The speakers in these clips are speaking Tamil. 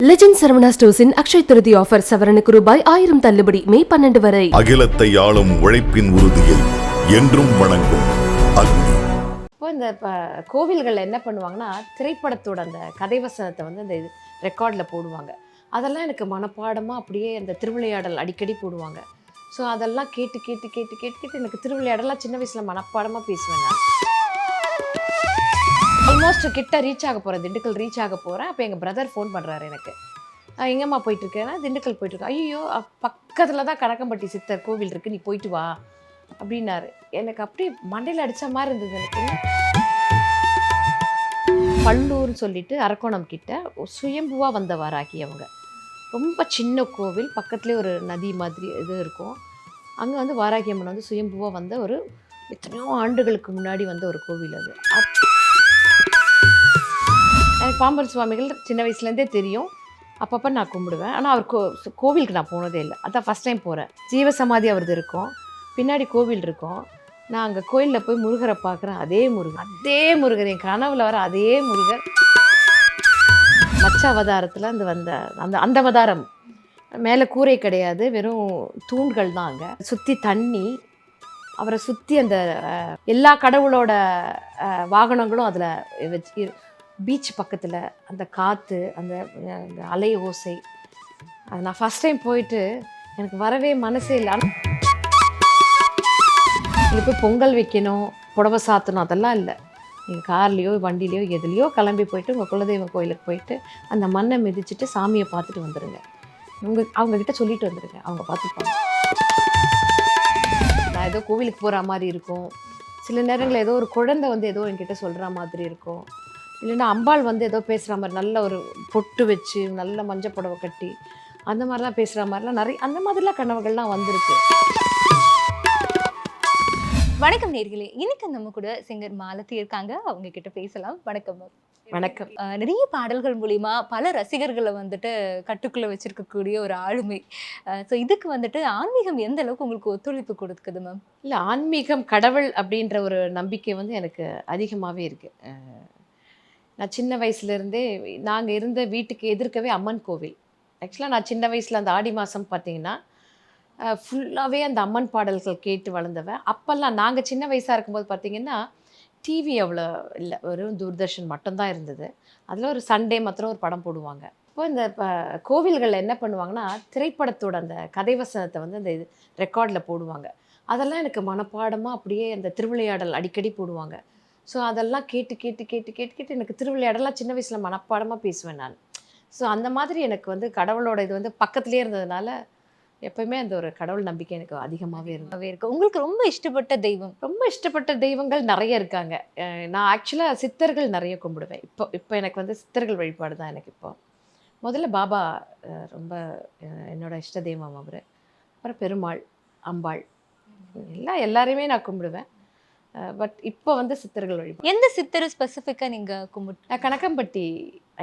லெஜண்ட் சரவணா ஸ்டோர்ஸின் அக்ஷய் திருதி ஆஃபர் சவரனுக்கு ரூபாய் 1000 தள்ளுபடி மே 12 வரை. அகிலத்தை ஆளும் உழைப்பின் உறுதியை என்றும் வணங்கும் அக்னி. இப்போ இந்த கோவில்களில் என்ன பண்ணுவாங்கன்னா, திரைப்படத்தோட அந்த கதைவசனத்தை வந்து அந்த ரெக்கார்டில் போடுவாங்க. அதெல்லாம் எனக்கு மனப்பாடமாக அப்படியே அந்த திருவிளையாடல் அடிக்கடி போடுவாங்க. ஸோ அதெல்லாம் கேட்டு கேட்டு கேட்டு கேட்டு கேட்டு எனக்கு திருவிளையாடலாம் சின்ன வயசில் மனப்பாடமாக பேசுவேன் நான். ஆல்மோஸ்ட் கிட்ட ரீச் ஆக போகிறேன், திண்டுக்கல் ரீச் ஆக போகிறேன். அப்போ எங்கள் பிரதர் ஃபோன் பண்ணுறாரு எனக்கு, எங்கம்மா போயிட்டுருக்கேன்னா திண்டுக்கல் போயிட்டுருக்கேன். ஐயோ பக்கத்தில் தான் கணக்கம்பட்டி சித்தர் கோவில் இருக்குது, நீ போயிட்டு வா அப்படின்னாரு. எனக்கு அப்படியே மண்டையில் அடித்த மாதிரி இருந்தது. எனக்கு பல்லூர்னு சொல்லிட்டு அரக்கோணம் கிட்ட சுயம்புவாக வந்த வராகி அவங்க. ரொம்ப சின்ன கோவில், பக்கத்துலேயே ஒரு நதி மாதிரி இது இருக்கும். அங்கே வந்து வாராகி அம்மன் வந்து சுயம்புவாக வந்த ஒரு எத்தனையோ ஆண்டுகளுக்கு முன்னாடி வந்த ஒரு கோவில் அது. எனக்கு பாம்பன் சுவாமிகள் சின்ன வயசுலேருந்தே தெரியும், அப்பப்போ நான் கும்பிடுவேன். ஆனால் அவர் கோவிலுக்கு நான் போனதே இல்லை, அதான் ஃபஸ்ட் டைம் போகிறேன். ஜீவசமாதி அவரது இருக்கும், பின்னாடி கோவில் இருக்கும். நான் அங்கே கோயிலில் போய் முருகரை பார்க்குறேன், அதே முருகர் என் கனவுல வர அதே முருகர். மச்ச அவதாரத்தில் அந்த அவதாரம் மேலே கூரை கிடையாது, வெறும் தூண்கள் தான். அங்கே சுற்றி தண்ணி, அவரை சுற்றி அந்த எல்லா கடவுளோட வாகனங்களும் அதில் வச்சு, பீச் பக்கத்தில் அந்த காற்று, அந்த அலை ஓசை. அது நான் ஃபஸ்ட் டைம் போயிட்டு எனக்கு வரவே மனசே இல்லை. இங்கே போய் பொங்கல் வைக்கணும், புடவை சாத்தணும், அதெல்லாம் இல்லை. நீங்கள் கார்லேயோ வண்டிலேயோ எதுலேயோ கிளம்பி போயிட்டு உங்கள் குலதெய்வம் கோயிலுக்கு போயிட்டு அந்த மண்ணை மிதிச்சுட்டு சாமியை பார்த்துட்டு வந்துடுங்க. அவங்கக்கிட்ட சொல்லிட்டு வந்துடுங்க, அவங்க பார்த்துப்பாங்க. நான் ஏதோ கோவிலுக்கு போகிற மாதிரி இருக்கும், சில நேரங்களில் ஏதோ ஒரு குழந்தை வந்து ஏதோ என்கிட்ட சொல்கிற மாதிரி இருக்கும், இல்லைன்னா அம்பாள் வந்து ஏதோ பேசுகிற மாதிரி நல்ல ஒரு பொட்டு வச்சு நல்ல மஞ்சள் புடவை கட்டி அந்த மாதிரிலாம் பேசுகிற மாதிரிலாம் நிறைய அந்த மாதிரிலாம் கனவுகள்லாம் வந்திருக்கு. வணக்கம் நேர்களே, இன்னைக்கு நம்ம கூட சிங்கர் மாலதி இருக்காங்க, அவங்க கிட்ட பேசலாம். வணக்கம். வணக்கம். நிறைய பாடல்கள் மூலிமா பல ரசிகர்களை வந்துட்டு கட்டுக்குள்ளே வச்சிருக்கக்கூடிய ஒரு ஆளுமை. ஸோ இதுக்கு வந்துட்டு ஆன்மீகம் எந்த அளவுக்கு உங்களுக்கு ஒத்துழைப்பு கொடுக்குது மேம்? இல்லை, ஆன்மீகம் கடவுள் அப்படின்ற ஒரு நம்பிக்கை வந்து எனக்கு அதிகமாகவே இருக்குது. நான் சின்ன வயசுலேருந்தே நாங்கள் இருந்த வீட்டுக்கு எதிர்க்கவே அம்மன் கோவில். ஆக்சுவலாக நான் சின்ன வயசில் அந்த ஆடி மாதம் பார்த்திங்கன்னா ஃபுல்லாகவே அந்த அம்மன் பாடல்கள் கேட்டு வளர்ந்தவன். அப்போல்லாம் நாங்கள் சின்ன வயசாக இருக்கும்போது பார்த்திங்கன்னா டிவி அவ்வளோ இல்லை, வெறும் தூர்தர்ஷன் மட்டும்தான் இருந்தது. அதில் ஒரு சண்டே மாத்திரம் ஒரு படம் போடுவாங்க. இப்போ இந்த கோவில்களில் என்ன பண்ணுவாங்கன்னா, திரைப்படத்தோட அந்த கதைவசனத்தை வந்து அந்த ரெக்கார்டில் போடுவாங்க. அதெல்லாம் எனக்கு மனப்பாடமாக அப்படியே அந்த திருவிளையாடல் அடிக்கடி போடுவாங்க. ஸோ அதெல்லாம் கேட்டு கேட்டு கேட்டு கேட்டு கேட்டு எனக்கு திருவிளையாடலாம் சின்ன வயசில் மனப்பாடமாக பேசுவேன் நான். ஸோ அந்த மாதிரி எனக்கு வந்து கடவுளோட இது வந்து பக்கத்துலேயே இருந்ததுனால எப்போயுமே அந்த ஒரு கடவுள் நம்பிக்கை எனக்கு அதிகமாகவே இருக்கு. உங்களுக்கு ரொம்ப இஷ்டப்பட்ட தெய்வம்? ரொம்ப இஷ்டப்பட்ட தெய்வங்கள் நிறைய இருக்காங்க. நான் ஆக்சுவலாக சித்தர்கள் நிறைய கும்பிடுவேன். இப்போ எனக்கு வந்து சித்தர்கள் வழிபாடு தான் எனக்கு. இப்போ முதல்ல பாபா ரொம்ப என்னோட இஷ்ட தெய்வம் அவர். அப்புறம் பெருமாள், அம்பாள், எல்லாரையுமே நான் கும்பிடுவேன். பட் இப்போ வந்து சித்தர்கள் வழிபாடு. எந்த சித்தர் ஸ்பெசிஃபிக்காக நீங்கள் கும்பிட்டு? கணக்கம்பட்டி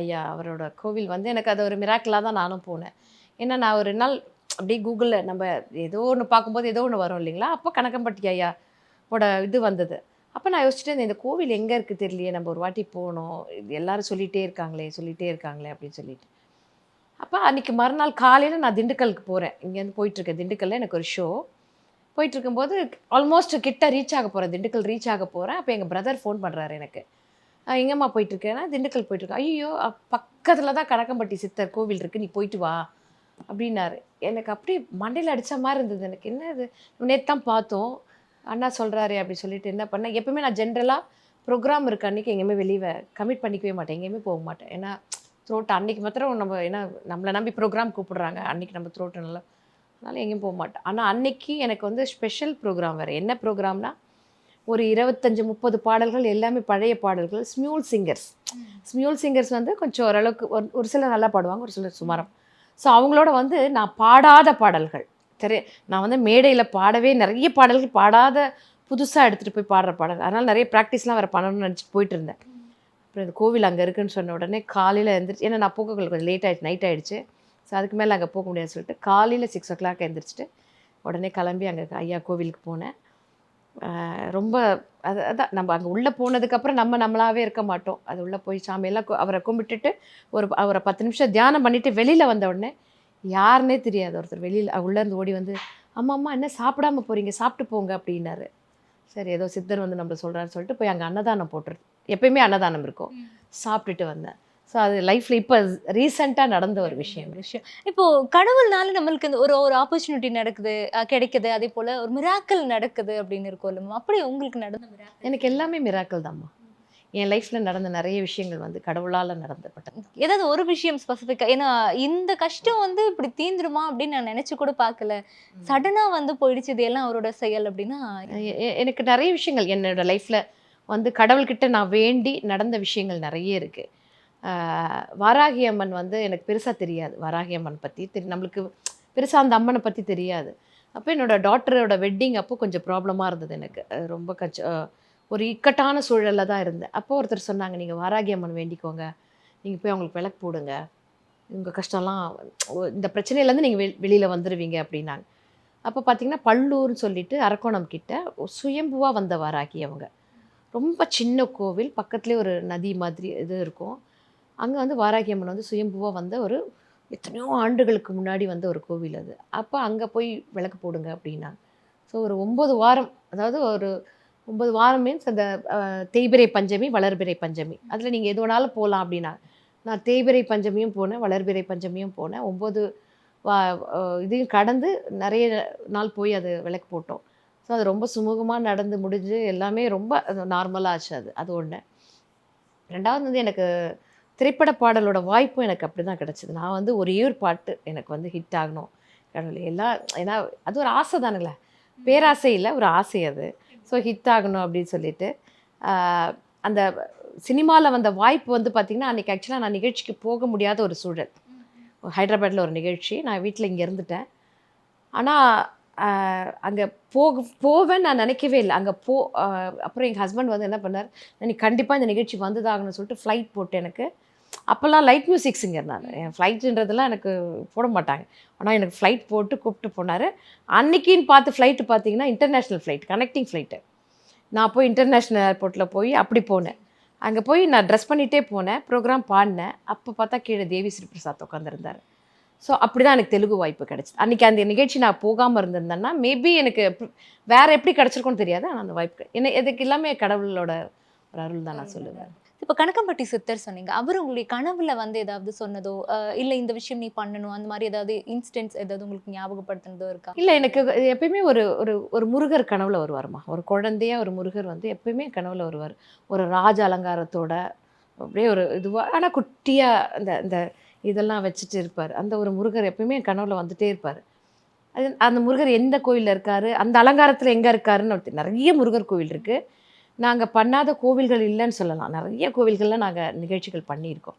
ஐயா அவரோட கோவில் வந்து எனக்கு அது ஒரு மிராக்கிளாக தான் நானும் போனேன். ஏன்னா நான் ஒரு நாள் அப்படியே கூகுளில் நம்ம ஏதோ ஒன்று பார்க்கும்போது ஏதோ ஒன்று வரும் இல்லைங்களா, அப்போ கணக்கம்பட்டி ஐயாவோட இது வந்தது. அப்போ நான் யோசிச்சுட்டு இந்த கோவில் எங்கே இருக்குது தெரியலையே, நம்ம ஒரு வாட்டி போகணும், எல்லோரும் சொல்லிகிட்டே இருக்காங்களே அப்படின்னு சொல்லிட்டு. அப்போ அன்றைக்கி மறுநாள் காலையில் நான் திண்டுக்கலுக்கு போகிறேன். இங்கேருந்து போயிட்டுருக்கேன், திண்டுக்கல்லில் எனக்கு ஒரு ஷோ போயிட்டுருக்கும்போது ஆல்மோஸ்ட் கிட்ட ரீச் ஆக போகிறேன், திண்டுக்கல் ரீச் ஆக போகிறேன். அப்போ எங்கள் பிரதர் ஃபோன் பண்ணுறாரு எனக்கு, எங்கம்மா போயிட்டுருக்கேன்னா திண்டுக்கல் போயிட்டுருக்கேன். ஐயோ பக்கத்தில் தான் கணக்கம்பட்டி சித்தர் கோவில் இருக்குது, நீ போயிட்டு வா அப்படின்னாரு. எனக்கு அப்படியே மண்டையில் அடித்த மாதிரி இருந்தது. எனக்கு என்ன இது, நேற்று தான் பார்த்தோம், அண்ணா சொல்கிறாரு அப்படி சொல்லிட்டு என்ன பண்ணேன். எப்பவுமே நான் ஜென்ரலாக ப்ரோக்ராம் இருக்க அன்றைக்கி எங்கேயுமே வெளியே கமிட் பண்ணிக்கவே மாட்டேன், எங்கேயுமே போக மாட்டேன். ஏன்னா த்ரோட் அன்றைக்கி மாத்திரம் நம்ம ஏன்னா நம்மளை நம்பி ப்ரோக்ராம் கூப்பிடுறாங்க, அன்றைக்கி நம்ம த்ரோட்டு நல்லா, அதனால் எங்கேயும் போக மாட்டேன். ஆனால் அன்னைக்கு எனக்கு வந்து ஸ்பெஷல் ப்ரோக்ராம் வேறு. என்ன ப்ரோக்ராம்னா, ஒரு 25-30 பாடல்கள், எல்லாமே பழைய பாடல்கள். ஸ்மியூல் சிங்கர்ஸ் வந்து கொஞ்சம் ஓரளவுக்கு ஒரு சிலர் நல்லா பாடுவாங்க, ஒரு சிலர் சுமாரம். ஸோ அவங்களோட வந்து நான் பாடாத பாடல்கள் நான் வந்து மேடையில் பாடவே நிறைய பாடல்கள் பாடாத புதுசாக எடுத்துகிட்டு போய் பாடுற பாடல். அதனால் நிறைய ப்ராக்டிஸ்லாம் வேறு பண்ணணும்னு நினச்சிட்டு போயிட்டு இருந்தேன். அப்புறம் இந்த கோவில் அங்கே இருக்குதுன்னு சொன்ன உடனே காலையில் எழுந்திரிச்சு, ஏன்னா நான் போகக்குள்ள கொஞ்சம் லேட் ஆகிடுச்சு, நைட் ஆகிடுச்சு. ஸோ அதுக்கு மேலே அங்கே போக முடியாதுன்னு சொல்லிட்டு காலையில் 6 o'clock எழுந்திரிச்சிட்டு உடனே கிளம்பி அங்கே ஐயா கோவிலுக்கு போனேன். ரொம்ப அதான் நம்ம அங்கே உள்ளே போனதுக்கப்புறம் நம்மளாவே இருக்க மாட்டோம். அது உள்ளே போய் சாமியெல்லாம் அவரை கும்பிட்டுட்டு அவரை 10 நிமிஷம் தியானம் பண்ணிவிட்டு வெளியில் வந்த உடனே யாருன்னே தெரியாது ஒருத்தர் வெளியில் உள்ளேருந்து ஓடி வந்து, அம்மா அம்மா என்ன சாப்பிடாம போகிறீங்க, சாப்பிட்டு போங்க அப்படின்னாரு. சரி ஏதோ சித்தர் வந்து நம்மளை சொல்கிறான்னு சொல்லிட்டு போய் அங்கே அன்னதானம் போட்டுருது. எப்பயுமே அன்னதானம் இருக்கும். சாப்பிட்டுட்டு வந்தேன். ஸோ அது லைஃப்பில் இப்போ ரீசெண்டாக நடந்த ஒரு விஷயம். இப்போ கடவுள்னால நம்மளுக்கு இந்த ஒரு ஒரு ஆப்பர்ச்சுனிட்டி நடக்குது, கிடைக்குது, அதே போல ஒரு மிராக்கிள் நடக்குது அப்படின்னு இருக்கும் இல்லைம்மா? அப்படி உங்களுக்கு நடந்த மிராக்கிள்? எனக்கு எல்லாமே மிராக்கிள் தான்மா. என் லைஃப்பில் நடந்த நிறைய விஷயங்கள் வந்து கடவுளால் நடந்தப்பட்டது. ஏதாவது ஒரு விஷயம் ஸ்பெசிஃபிக்காக, ஏன்னா இந்த கஷ்டம் வந்து இப்படி தீந்துருமா அப்படின்னு நான் நினச்சி கூட பார்க்கல, சடனாக வந்து போயிடுச்சு, இது எல்லாம் அவரோட செயல் அப்படின்னா? எனக்கு நிறைய விஷயங்கள் என்னோட லைஃப்பில் வந்து கடவுள்கிட்ட நான் வேண்டி நடந்த விஷயங்கள் நிறைய இருக்குது. வாராகி அம்மன் வந்து எனக்கு பெருசாக தெரியாது. வாராகி அம்மன் பற்றி நம்மளுக்கு பெருசாக அந்த அம்மனை பற்றி தெரியாது. அப்போ என்னோடய டாட்டரோட வெட்டிங் அப்போ கொஞ்சம் ப்ராப்ளமாக இருந்தது எனக்கு. ரொம்ப ஒரு இக்கட்டான சூழலில் தான் இருந்தேன். அப்போ ஒருத்தர் சொன்னாங்க, நீங்கள் வாராகி அம்மன் வேண்டிக்கோங்க, நீங்கள் போய் அவங்களுக்கு விளக்கு போடுங்க, உங்கள் கஷ்டம்லாம் இந்த பிரச்சனையிலேருந்து நீங்கள் வெளியில் வந்துடுவீங்க அப்படின்னாங்க. அப்போ பார்த்திங்கன்னா பல்லூர்னு சொல்லிட்டு அரக்கோணம் கிட்ட சுயம்புவாக வந்த வாராகி அவங்க. ரொம்ப சின்ன கோவில், பக்கத்துலேயே ஒரு நதி மாதிரி இது இருக்கும். அங்கே வந்து வாராகி அம்மன் வந்து சுயம்புவாக வந்த ஒரு எத்தனையோ ஆண்டுகளுக்கு முன்னாடி வந்த ஒரு கோவில் அது. அப்போ அங்கே போய் விளக்கு போடுங்க அப்படின்னாங்க. ஸோ ஒரு 9 வாரம், அதாவது ஒரு 9 வாரம் மீன்ஸ் அந்த தேய்பிறை பஞ்சமி, வளர்பிறை பஞ்சமி, அதில் நீங்கள் எது வேணாலும் போகலாம் அப்படின்னாங்க. நான் தேய்பிறை பஞ்சமியும் போனேன், வளர்பிறை பஞ்சமியும் போனேன். 9 இதையும் கடந்து நிறைய நாள் போய் அது விளக்கு போட்டோம். ஸோ அது ரொம்ப சுமூகமாக நடந்து முடிஞ்சு எல்லாமே ரொம்ப நார்மலாக ஆச்சு. அது ஒன்று. ரெண்டாவது வந்து எனக்கு திரைப்பட பாடலோட வாய்ப்பும் எனக்கு அப்படி தான் கிடச்சிது. நான் வந்து ஒரே ஒரு பாட்டு எனக்கு வந்து ஹிட் ஆகணும் கடவுள் எல்லாம், ஏன்னா அது ஒரு ஆசை தானுங்களே, பேராசை இல்லை, ஒரு ஆசை அது. ஸோ ஹிட் ஆகணும் அப்படின்னு சொல்லிட்டு அந்த சினிமாவில் வந்த வாய்ப்பு வந்து பார்த்திங்கன்னா, அன்றைக்கி ஆக்சுவலாக நான் நிகழ்ச்சிக்கு போக முடியாத ஒரு சூழல். ஹைதராபாத்தில் ஒரு நிகழ்ச்சி, நான் வீட்டில் இங்கே இருந்துட்டேன். ஆனால் அங்கே போவேன்னு நான் நினைக்கவே இல்லை. அங்கே அப்புறம் எங்கள் ஹஸ்பண்ட் வந்து என்ன பண்ணார், நீ கண்டிப்பாக இந்த நிகழ்ச்சி வந்துதாகணும்னு சொல்லிட்டு ஃப்ளைட் போட்டு எனக்கு, அப்போல்லாம் லைட் மியூசிக் சிங்கர் நான், என் ஃப்ளைட்டுன்றதெல்லாம் எனக்கு போட மாட்டாங்க, ஆனால் எனக்கு ஃப்ளைட் போட்டு கூப்பிட்டு போனார். அன்றைக்கின்னு பார்த்து ஃப்ளைட்டு பார்த்தீங்கன்னா இன்டர்நேஷ்னல் ஃப்ளைட், கனெக்டிங் ஃப்ளைட்டு. நான் போய் இன்டர்நேஷ்னல் ஏர்போர்ட்டில் போய் அப்படி போனேன். அங்கே போய் நான் ட்ரெஸ் பண்ணிகிட்டே போனேன், ப்ரோக்ராம் பாடினேன். அப்போ பார்த்தா கீழே தேவி ஸ்ரீ பிரசாத் உட்காந்துருந்தார். ஸோ அப்படி தான் எனக்கு தெலுங்கு வாய்ப்பு கிடச்சிது. அன்றைக்கி அந்த நிகழ்ச்சி நான் போகாமல் இருந்திருந்தேன்னா மேபி எனக்கு வேறு எப்படி கிடச்சிருக்குன்னு தெரியாது. ஆனால் அந்த வாய்ப்பு எதுக்கு எல்லாமே கடவுளோட ஒரு அருள் தான் நான் சொல்லுவேன். இப்போ கணக்கம்பட்டி சித்தர் சொன்னீங்க, அவர் உங்களுடைய கனவுல வந்து ஏதாவது சொன்னதோ, இல்லை இந்த விஷயம் நீ பண்ணணும், அந்த மாதிரி ஏதாவது இன்ஸ்டன்ஸ் ஏதாவது உங்களுக்கு ஞாபகப்படுத்தினதோ இருக்கா? இல்லை, எனக்கு எப்பயுமே ஒரு ஒரு முருகர் கனவுல வருவாருமா. ஒரு குழந்தையா ஒரு முருகர் வந்து எப்பயுமே கனவுல வருவார். ஒரு ராஜ அலங்காரத்தோட அப்படியே ஒரு இதுவாக, ஆனால் குட்டியாக இந்த இதெல்லாம் வச்சுட்டு இருப்பார். அந்த ஒரு முருகர் எப்பயுமே என் கனவுல வந்துட்டே இருப்பார். அந்த முருகர் எந்த கோயிலில் இருக்கார், அந்த அலங்காரத்தில் எங்கே இருக்காருன்னு நிறைய முருகர் கோவில் இருக்குது. நாங்கள் பண்ணாத கோவில்கள் இல்லைன்னு சொல்லலாம். நிறைய கோவில்களில் நாங்கள் நிகழ்ச்சிகள் பண்ணியிருக்கோம்.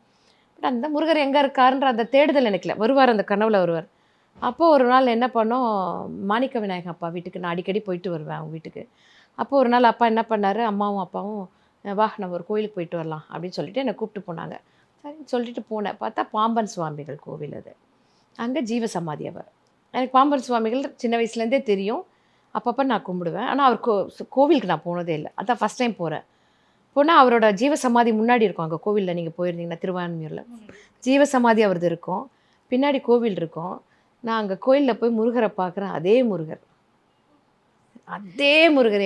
பட் அந்த முருகர் எங்கே இருக்காருன்ற அந்த தேடுதல் எனக்கு இல்லை. வருவார், அந்த கனவுல வருவார். அப்போது ஒரு நாள் என்ன பண்ணோம், மாணிக்க விநாயகம் அப்பா வீட்டுக்கு நான் அடிக்கடி போயிட்டு வருவேன் அவங்க வீட்டுக்கு. அப்போது ஒரு நாள் அப்பா என்ன பண்ணார், அம்மாவும் அப்பாவும் வா நம்ம ஒரு கோயிலுக்கு போயிட்டு வரலாம் அப்படின்னு சொல்லிட்டு என்னை கூப்பிட்டு போனாங்க. சரின்னு சொல்லிட்டு போனேன். பார்த்தா பாம்பன் சுவாமிகள் கோவில் அது. அங்கே ஜீவசமாதி அவர். எனக்கு பாம்பன் சுவாமிகள் சின்ன வயசுலேருந்தே தெரியும். அப்பப்போ நான் கும்பிடுவேன். ஆனால் அவர் கோவிலுக்கு நான் போனதே இல்லை. அதான் ஃபஸ்ட் டைம் போகிறேன். போனால் அவரோட ஜீவசமாதி முன்னாடி இருக்கும். அங்கே கோவிலில் நீங்கள் போயிருந்தீங்கன்னா திருவான்மியூரில் ஜீவசமாதி அவரது இருக்கும், பின்னாடி கோவில் இருக்கும். நான் அங்கே கோயிலில் போய் முருகரை பார்க்குறேன். அதே முருகர்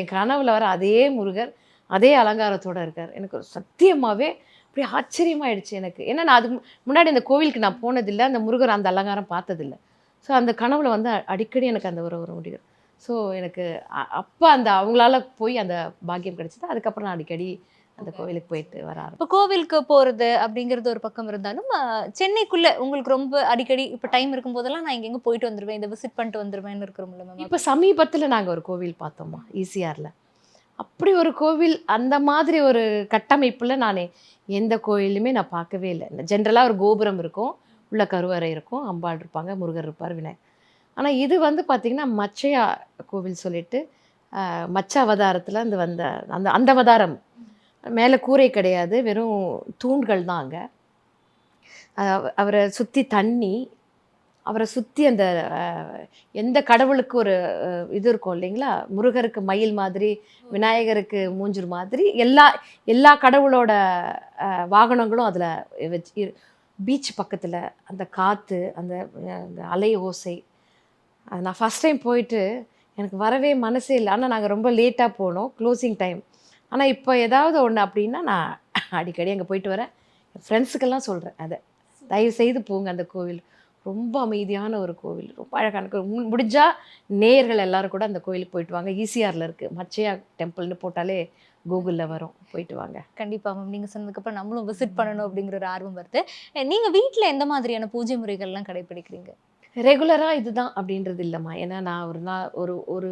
என் கனவுல வர அதே முருகர் அதே அலங்காரத்தோடு இருக்கார். எனக்கு ஒரு சத்தியமாகவே அப்படி ஆச்சரியமாயிடுச்சு எனக்கு. ஏன்னா நான் அதுக்கு முன்னாடி அந்த கோவிலுக்கு நான் போனதில்லை, அந்த முருகர் அந்த அலங்காரம் பார்த்ததில்லை. ஸோ அந்த கனவுல வந்து அடிக்கடி எனக்கு அந்த ஒரு முடியும். ஸோ எனக்கு அப்போ அந்த அவங்களால போய் அந்த பாக்கியம் கிடைச்சிது. அதுக்கப்புறம் நான் அடிக்கடி அந்த கோவிலுக்கு போயிட்டு வர ஆரம்பிச்சேன். இப்போ கோவிலுக்கு போகிறது அப்படிங்கிறது ஒரு பக்கம் இருந்தாலும், சென்னைக்குள்ளே உங்களுக்கு ரொம்ப அடிக்கடி இப்போ டைம் இருக்கும்போதெல்லாம் நான் எங்கெங்கே போயிட்டு வந்துடுவேன், இதை விசிட் பண்ணிட்டு வந்துடுவேன்னு இருக்கிறோம்ல மேம். இப்போ சமீபத்தில் நாங்கள் ஒரு கோவில் பார்த்தோம்மா, ஈசிஆரில். அப்படி ஒரு கோவில், அந்த மாதிரி ஒரு கட்டமைப்பில் நான் எந்த கோயிலுமே நான் பார்க்கவே இல்லை. ஜென்ரலாக ஒரு கோபுரம் இருக்கும், உள்ள கருவறை இருக்கும், அம்பாள் இருப்பாங்க, முருகர் இருப்பார், விநாயகர். ஆனால் இது வந்து பார்த்திங்கன்னா மச்சையா கோவில் சொல்லிட்டு, மச்ச அவதாரத்தில் அந்த வந்த அந்த அவதாரம். மேலே கூரை கிடையாது, வெறும் தூண்கள் தான். அங்கே அவரை சுற்றி தண்ணி, அவரை சுற்றி அந்த எந்த கடவுளுக்கு ஒரு இது இருக்கும் இல்லைங்களா, முருகருக்கு மயில் மாதிரி, விநாயகருக்கு மூஞ்சூர் மாதிரி, எல்லா கடவுளோட வாகனங்களும் அதில் வச்சு, பீச் பக்கத்தில் அந்த காற்று, அந்த அலை ஓசை. அது நான் ஃபஸ்ட் டைம் போயிட்டு எனக்கு வரவே மனசே இல்லை. ஆனால் நாங்கள் ரொம்ப லேட்டாக போனோம், க்ளோசிங் டைம். ஆனால் இப்போ ஏதாவது ஒன்று அப்படின்னா நான் அடிக்கடி அங்கே போயிட்டு வரேன். என் ஃப்ரெண்ட்ஸுக்கெல்லாம் சொல்கிறேன், அதை தயவு செய்து போங்க. அந்த கோவில் ரொம்ப அமைதியான ஒரு கோவில், ரொம்ப அழகான கோவில். முடிஞ்சால் நேயர்கள் எல்லோரும் கூட அந்த கோவிலுக்கு போயிட்டு வாங்க. ஈசிஆரில் இருக்குது, மச்சையா டெம்பிள்னு போட்டாலே கூகுளில் வரும், போயிட்டு வாங்க. கண்டிப்பாக மேம், நீங்கள் சொன்னதுக்கப்புறம் நம்மளும் விசிட் பண்ணணும் அப்படிங்கிற ஒரு ஆர்வம் வருது. நீங்கள் வீட்டில் எந்த மாதிரியான பூஜை முறைகள்லாம் கடைப்பிடிக்கிறீங்க? ரெகுலராக இதுதான் அப்படின்றது இல்லைம்மா. ஏன்னா நான் ஒரு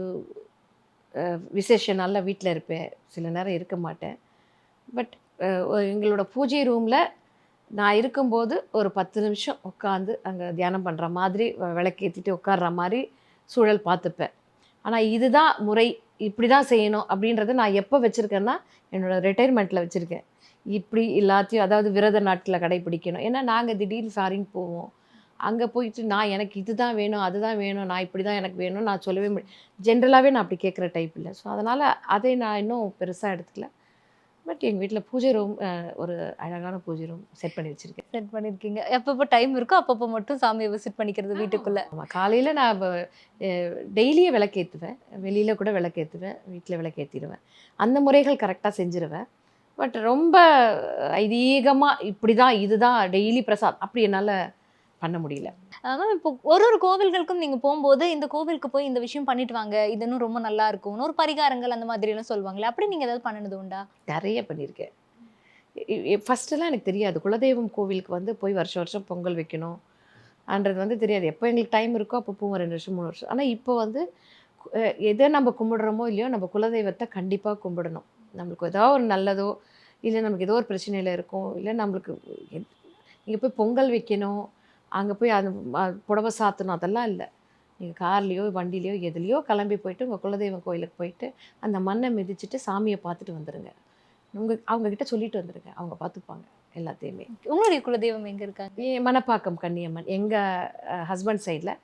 விசேஷ நாளில் வீட்டில் இருப்பேன், சில நேரம் இருக்க மாட்டேன். பட் எங்களோட பூஜை ரூமில் நான் இருக்கும்போது ஒரு 10 நிமிஷம் உட்காந்து அங்கே தியானம் பண்ணுற மாதிரி, விளக்கேற்றிட்டு உட்கார்ற மாதிரி சூழல் பார்த்துப்பேன். ஆனால் இதுதான் முறை, இப்படி தான் செய்யணும் அப்படின்றத நான் எப்போ வச்சுருக்கேன்னா என்னோடய ரிட்டையர்மெண்ட்டில் வச்சுருக்கேன். இப்படி எல்லாத்தையும், அதாவது விரத நாட்டில் கடைப்பிடிக்கணும். ஏன்னா நாங்கள் திடீர்னு ஃபாரின் போவோம், அங்கே போயிட்டு நான் எனக்கு இதுதான் வேணும், அதுதான் வேணும், நான் இப்படி தான் எனக்கு வேணும் நான் சொல்லவே முடியும். ஜென்ரலாகவே நான் அப்படி கேட்குற டைப் இல்லை. ஸோ அதனால் அதை நான் இன்னும் பெருசாக எடுத்துக்கல. பட் எங்கள் வீட்டில் பூஜை ரூம், ஒரு அழகான பூஜை ரூம் செட் பண்ணி வச்சுருக்கேன். செட் பண்ணியிருக்கீங்க. எப்பப்போ டைம் இருக்கோ அப்பப்போ மட்டும் சாமியை விசிட் பண்ணிக்கிறது வீட்டுக்குள்ளே? ஆமாம், காலையில் நான் டெய்லியே விளக்கேற்றுவேன், வெளியில் கூட விளக்கேற்றுவேன், வீட்டில் விளக்கேற்றிடுவேன். அந்த முறைகள் கரெக்டாக செஞ்சுருவேன். பட் ரொம்ப ஐதீகமாக இப்படி தான் இதுதான் டெய்லி பிரசாத் அப்படி என்னால் பண்ண முடியல. மேம், இப்போ ஒரு கோவில்களுக்கும் நீங்கள் போகும்போது இந்த கோவிலுக்கு போய் இந்த விஷயம் பண்ணிட்டு வாங்க, இது இன்னும் ரொம்ப நல்லா இருக்கும், ஒரு பரிகாரங்கள் அந்த மாதிரிலாம் சொல்லுவாங்களே, அப்படி நீங்கள் ஏதாவது பண்ணினது உண்டா? நிறைய பண்ணியிருக்கேன். ஃபஸ்ட்டெல்லாம் எனக்கு தெரியாது, குலதெய்வம் கோவிலுக்கு வந்து போய் வருஷம் வருஷம் பொங்கல் வைக்கணும் அன்றது தெரியாது. எப்போ எங்களுக்கு டைம் இருக்கோ அப்போ போவோம், 2 வருஷம் 3 வருஷம். ஆனால் இப்போ எதை நம்ம கும்பிடுறோமோ இல்லையோ, நம்ம குலதெய்வத்தை கண்டிப்பாக கும்பிடணும். நம்மளுக்கு ஏதோ ஒரு நல்லதோ, இல்லை நமக்கு ஏதோ ஒரு பிரச்சனையில் இருக்கும், இல்லை நம்மளுக்கு இங்கே போய் பொங்கல் வைக்கணும், அங்கே போய் அது புடவை சாத்தணும், அதெல்லாம் இல்லை. நீங்கள் கார்லேயோ வண்டிலேயோ எதுலேயோ கிளம்பி போயிட்டு உங்கள் குலதெய்வம் கோயிலுக்கு போயிட்டு அந்த மண்ணை மிதிச்சுட்டு சாமியை பார்த்துட்டு வந்துடுங்க. அவங்கக்கிட்ட சொல்லிட்டு வந்துடுங்க, அவங்க பார்த்துப்பாங்க எல்லாத்தையுமே. உங்களுடைய குலதெய்வம் எங்கே இருக்காங்க? மணப்பாக்கம் கன்னியம்மன் எங்கள் ஹஸ்பண்ட் சைடில்.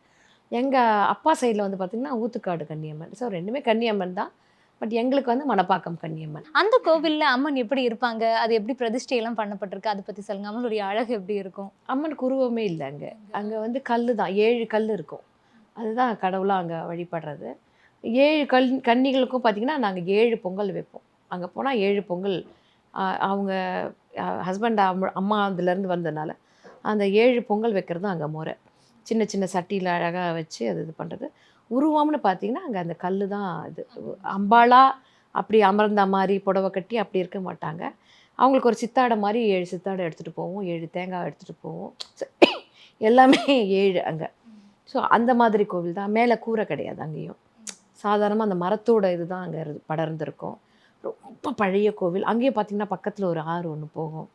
எங்கள் அப்பா சைடில் பார்த்திங்கன்னா ஊத்துக்காடு கன்னியம்மன். ஸோ ரெண்டுமே கன்னியம்மன் தான். பட் எங்களுக்கு மணப்பாக்கம் கன்னியம்மன். அந்த கோவிலில் அம்மன் எப்படி இருப்பாங்க, அது எப்படி பிரதிஷ்டையெல்லாம் பண்ணப்பட்டிருக்கு, அதை பற்றி சொல்லுங்கள். அம்மனுடைய அழகு எப்படி இருக்கும்? அம்மனுக்கு உருவமே இல்லை. அங்கே கல் தான், 7 கல் இருக்கும். அதுதான் கடவுளாக அங்கே வழிபடுறது. 7 கன்னிகளுக்கும் பார்த்திங்கன்னா நாங்கள் 7 பொங்கல் வைப்போம். அங்கே போனால் 7 பொங்கல். அவங்க ஹஸ்பண்ட் அம்மா அதுலேருந்து வந்ததுனால அந்த 7 பொங்கல் வைக்கிறது அங்கே முறை. சின்ன சின்ன சட்டியில் அழகாக வச்சு இது பண்ணுறது. உருவம்னு பார்த்தீங்கன்னா அங்கே அந்த கல் தான். இது அம்பாளா அப்படி அமர்ந்த மாதிரி புடவை கட்டி அப்படி இருக்க மாட்டாங்க. அவங்களுக்கு ஒரு சித்தாடை மாதிரி 7 சித்தாடை எடுத்துகிட்டு போவோம், 7 தேங்காய் எடுத்துகிட்டு போவோம். எல்லாமே 7 அங்கே. ஸோ அந்த மாதிரி கோவில் தான். மேலே கூரை கிடையாது அங்கேயும். சாதாரணமாக அந்த மரத்தோட இது தான் அங்கே படர்ந்துருக்கும். ரொம்ப பழைய கோவில். அங்கேயும் பார்த்திங்கன்னா பக்கத்தில் ஒரு ஆறு ஒன்று போகும்.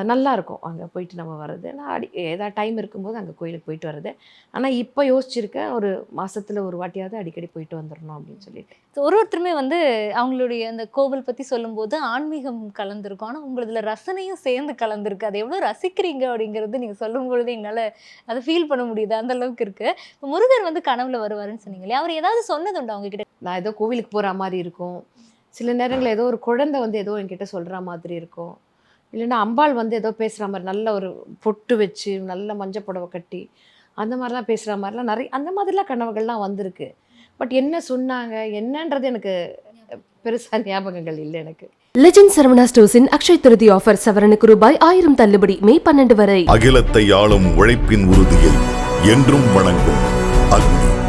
நல்லாயிருக்கும் அங்கே போயிட்டு நம்ம வர்றது. நான் ஏதாவது டைம் இருக்கும்போது அங்கே கோயிலுக்கு போயிட்டு வர்றது. ஆனால் இப்போ யோசிச்சிருக்கேன், ஒரு மாதத்தில் ஒரு வாட்டியாவது அடிக்கடி போயிட்டு வந்துடணும் அப்படின்னு சொல்லிட்டு. ஒருத்தருமே அவங்களுடைய அந்த கோவில் பற்றி சொல்லும்போது ஆன்மீகம் கலந்துருக்கும், ஆனால் உங்களதுல ரசனையும் சேர்ந்து கலந்துருக்கு. அதை எவ்வளோ ரசிக்கிறீங்க அப்படிங்கிறது நீங்கள் சொல்லும் பொழுது என்னால் அதை ஃபீல் பண்ண முடியுது, அந்த அளவுக்கு இருக்குது. இப்போ முருகர் கனவுல வருவாருன்னு சொன்னீங்களே, அவர் ஏதாவது சொன்னதுண்டா அவங்ககிட்ட? நான் ஏதோ கோவிலுக்கு போகிற மாதிரி இருக்கும், சில நேரங்களில் ஏதோ ஒரு குழந்தை ஏதோ என்கிட்ட சொல்கிற மாதிரி இருக்கும், இல்லைன்னா அம்பாள் ஏதோ பேசுகிற மாதிரி நல்ல ஒரு பொட்டு வச்சு நல்ல மஞ்சள் புடவை கட்டி அந்த மாதிரிலாம் பேசுகிற மாதிரிலாம் நிறைய அந்த மாதிரிலாம் கனவுகள்லாம் வந்திருக்கு. பட் என்ன சொன்னாங்க என்னன்றது எனக்கு பெருசாக ஞாபகங்கள் இல்லை எனக்கு. லெஜெண்ட் சரவணா ஸ்டோர்ஸின் அக்ஷய் திருதி ஆஃபர், சவரனுக்கு ரூபாய் 1000 தள்ளுபடி மே 12 வரை. அகிலத்தை ஆளும் உழைப்பின் உறுதியை என்றும் வணங்கும் அக்னி.